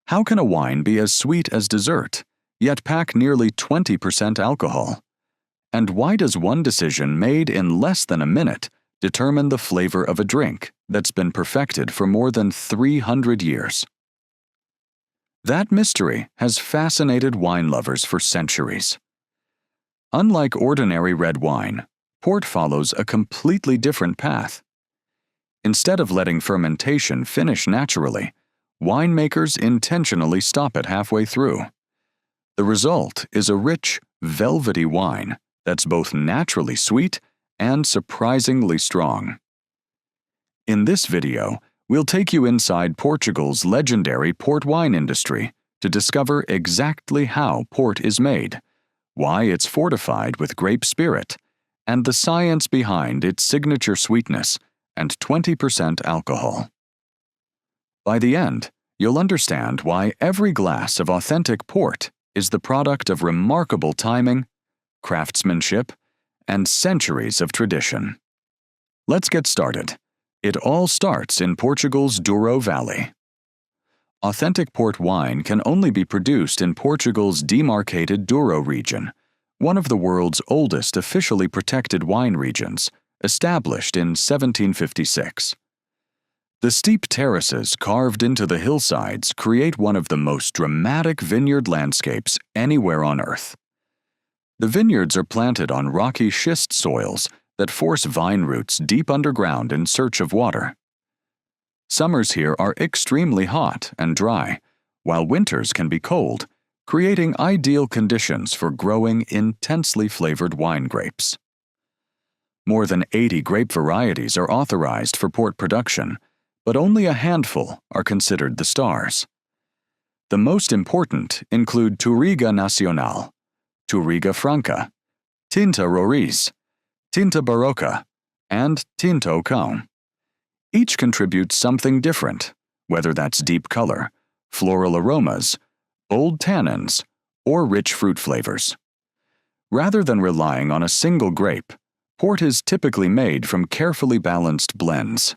How can a wine be as sweet as dessert, yet pack nearly 20% alcohol? And why does one decision made in less than a minute determine the flavor of a drink that's been perfected for more than 300 years? That mystery has fascinated wine lovers for centuries. Unlike ordinary red wine, port follows a completely different path. Instead of letting fermentation finish naturally, winemakers intentionally stop it halfway through. The result is a rich, velvety wine that's both naturally sweet and surprisingly strong. In this video, we'll take you inside Portugal's legendary port wine industry to discover exactly how port is made, why it's fortified with grape spirit, and the science behind its signature sweetness and 20% alcohol. By the end, you'll understand why every glass of authentic port is the product of remarkable timing, craftsmanship, and centuries of tradition. Let's get started. It all starts in Portugal's Douro Valley. Authentic port wine can only be produced in Portugal's demarcated Douro region, one of the world's oldest officially protected wine regions, established in 1756. The steep terraces carved into the hillsides create one of the most dramatic vineyard landscapes anywhere on Earth. The vineyards are planted on rocky schist soils that force vine roots deep underground in search of water. Summers here are extremely hot and dry, while winters can be cold, creating ideal conditions for growing intensely flavored wine grapes. More than 80 grape varieties are authorized for port production, but only a handful are considered the stars. The most important include Touriga Nacional, Touriga Franca, Tinta Roriz, Tinta Barroca, and Tinto Cão. Each contributes something different, whether that's deep color, floral aromas, bold tannins, or rich fruit flavors. Rather than relying on a single grape, port is typically made from carefully balanced blends.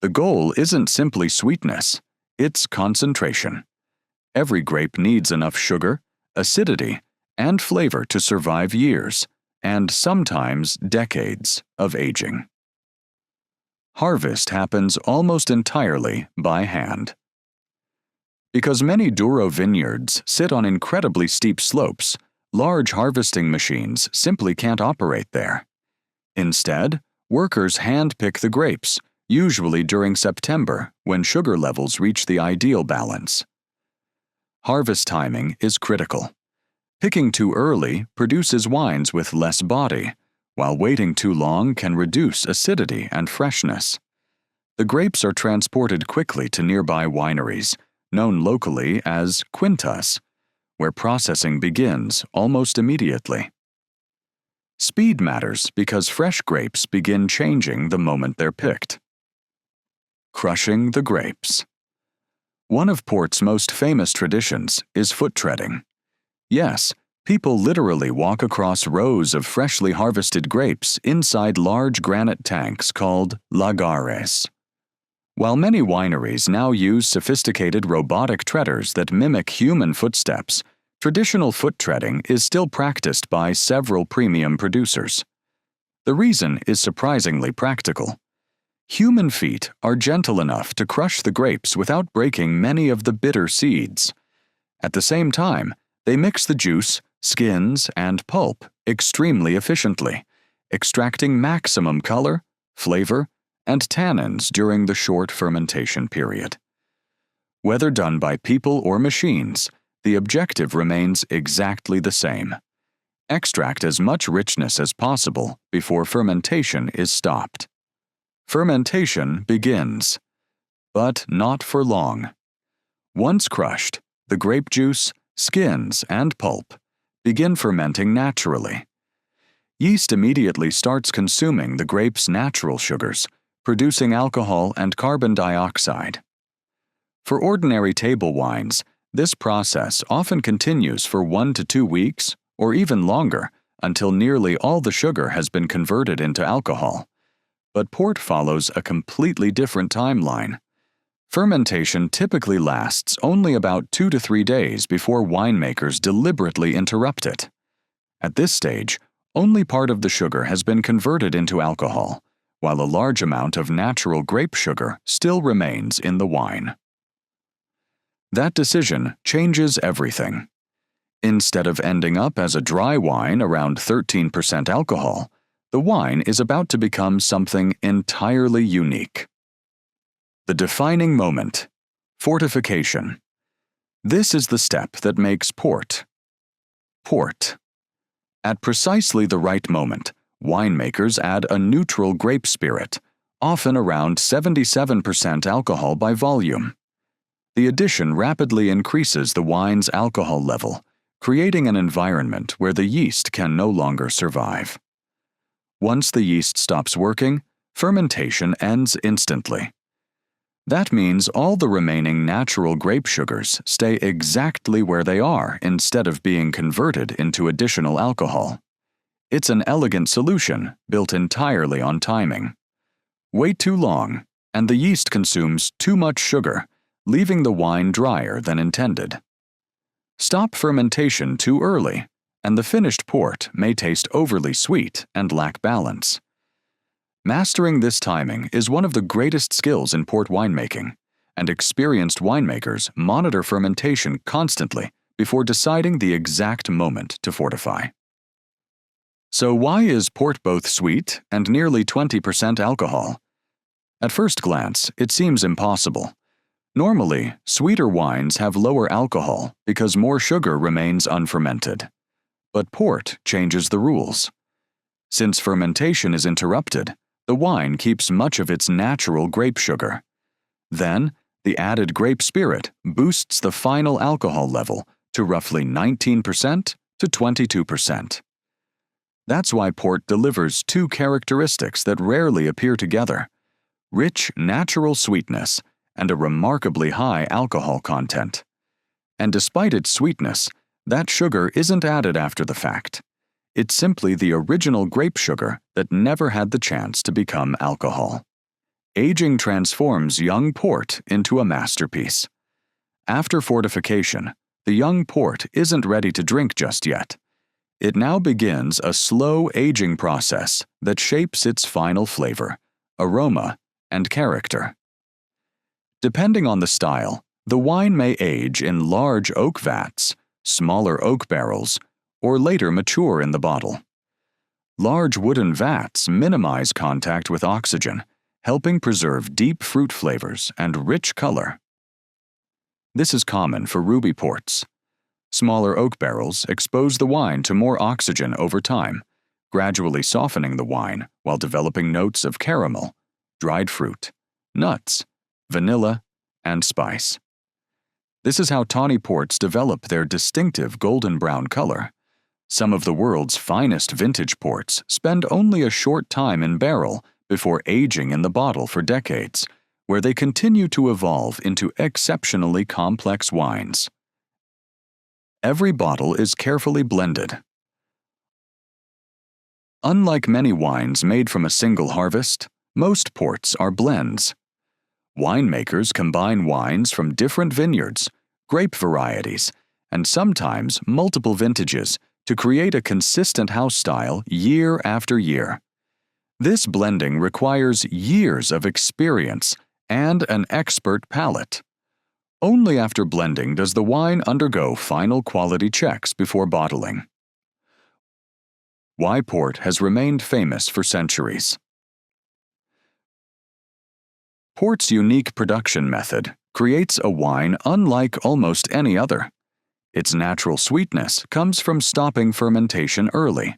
The goal isn't simply sweetness, it's concentration. Every grape needs enough sugar, acidity, and flavor to survive years, and sometimes decades, of aging. Harvest happens almost entirely by hand. Because many Douro vineyards sit on incredibly steep slopes, large harvesting machines simply can't operate there. Instead, workers hand-pick the grapes, usually during September, when sugar levels reach the ideal balance. Harvest timing is critical. Picking too early produces wines with less body, while waiting too long can reduce acidity and freshness. The grapes are transported quickly to nearby wineries, known locally as quintas, where processing begins almost immediately. Speed matters because fresh grapes begin changing the moment they're picked. Crushing the grapes. One of port's most famous traditions is foot treading. Yes, people literally walk across rows of freshly harvested grapes inside large granite tanks called lagares. While many wineries now use sophisticated robotic treaders that mimic human footsteps, traditional foot treading is still practiced by several premium producers. The reason is surprisingly practical. Human feet are gentle enough to crush the grapes without breaking many of the bitter seeds. At the same time, they mix the juice, skins, and pulp extremely efficiently, extracting maximum color, flavor, and tannins during the short fermentation period. Whether done by people or machines, the objective remains exactly the same: extract as much richness as possible before fermentation is stopped. Fermentation begins, but not for long. Once crushed, the grape juice, skins, and pulp begin fermenting naturally. Yeast immediately starts consuming the grape's natural sugars, producing alcohol and carbon dioxide. For ordinary table wines, this process often continues for 1 to 2 weeks, or even longer, until nearly all the sugar has been converted into alcohol. But port follows a completely different timeline. Fermentation typically lasts only about 2 to 3 days before winemakers deliberately interrupt it. At this stage, only part of the sugar has been converted into alcohol, while a large amount of natural grape sugar still remains in the wine. That decision changes everything. Instead of ending up as a dry wine around 13% alcohol, the wine is about to become something entirely unique. The defining moment: fortification. This is the step that makes port. At precisely the right moment, winemakers add a neutral grape spirit, often around 77% alcohol by volume. The addition rapidly increases the wine's alcohol level, creating an environment where the yeast can no longer survive. Once the yeast stops working, fermentation ends instantly. That means all the remaining natural grape sugars stay exactly where they are instead of being converted into additional alcohol. It's an elegant solution built entirely on timing. Wait too long, and the yeast consumes too much sugar, leaving the wine drier than intended. Stop fermentation too early, and the finished port may taste overly sweet and lack balance. Mastering this timing is one of the greatest skills in port winemaking, and experienced winemakers monitor fermentation constantly before deciding the exact moment to fortify. So why is port both sweet and nearly 20% alcohol? At first glance, it seems impossible. Normally, sweeter wines have lower alcohol because more sugar remains unfermented. But port changes the rules. Since fermentation is interrupted, the wine keeps much of its natural grape sugar. Then, the added grape spirit boosts the final alcohol level to roughly 19% to 22%. That's why port delivers two characteristics that rarely appear together: rich natural sweetness and a remarkably high alcohol content. And despite its sweetness, that sugar isn't added after the fact. It's simply the original grape sugar that never had the chance to become alcohol. Aging transforms young port into a masterpiece. After fortification, the young port isn't ready to drink just yet. It now begins a slow aging process that shapes its final flavor, aroma, and character. Depending on the style, the wine may age in large oak vats, smaller oak barrels, or later mature in the bottle. Large wooden vats minimize contact with oxygen, helping preserve deep fruit flavors and rich color. This is common for ruby ports. Smaller oak barrels expose the wine to more oxygen over time, gradually softening the wine while developing notes of caramel, dried fruit, nuts, vanilla, and spice. This is how tawny ports develop their distinctive golden brown color. Some of the world's finest vintage ports spend only a short time in barrel before aging in the bottle for decades, where they continue to evolve into exceptionally complex wines. Every bottle is carefully blended. Unlike many wines made from a single harvest, most ports are blends. Winemakers combine wines from different vineyards, grape varieties, and sometimes multiple vintages to create a consistent house style year after year. This blending requires years of experience and an expert palate. Only after blending does the wine undergo final quality checks before bottling. Why port has remained famous for centuries. Port's unique production method creates a wine unlike almost any other. Its natural sweetness comes from stopping fermentation early.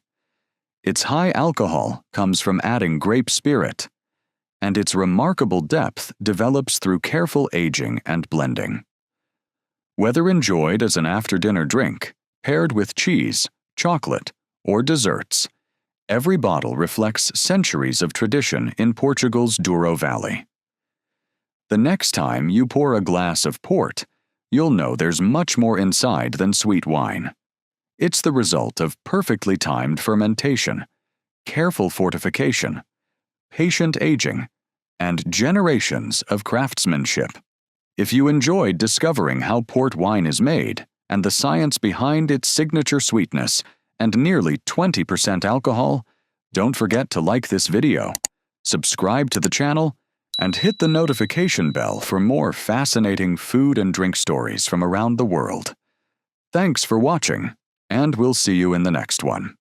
Its high alcohol comes from adding grape spirit. And its remarkable depth develops through careful aging and blending. Whether enjoyed as an after-dinner drink, paired with cheese, chocolate, or desserts, every bottle reflects centuries of tradition in Portugal's Douro Valley. The next time you pour a glass of port, you'll know there's much more inside than sweet wine. It's the result of perfectly timed fermentation, careful fortification, patient aging, and generations of craftsmanship. If you enjoyed discovering how port wine is made and the science behind its signature sweetness and nearly 20% alcohol, don't forget to like this video, subscribe to the channel, and hit the notification bell for more fascinating food and drink stories from around the world. Thanks for watching, and we'll see you in the next one.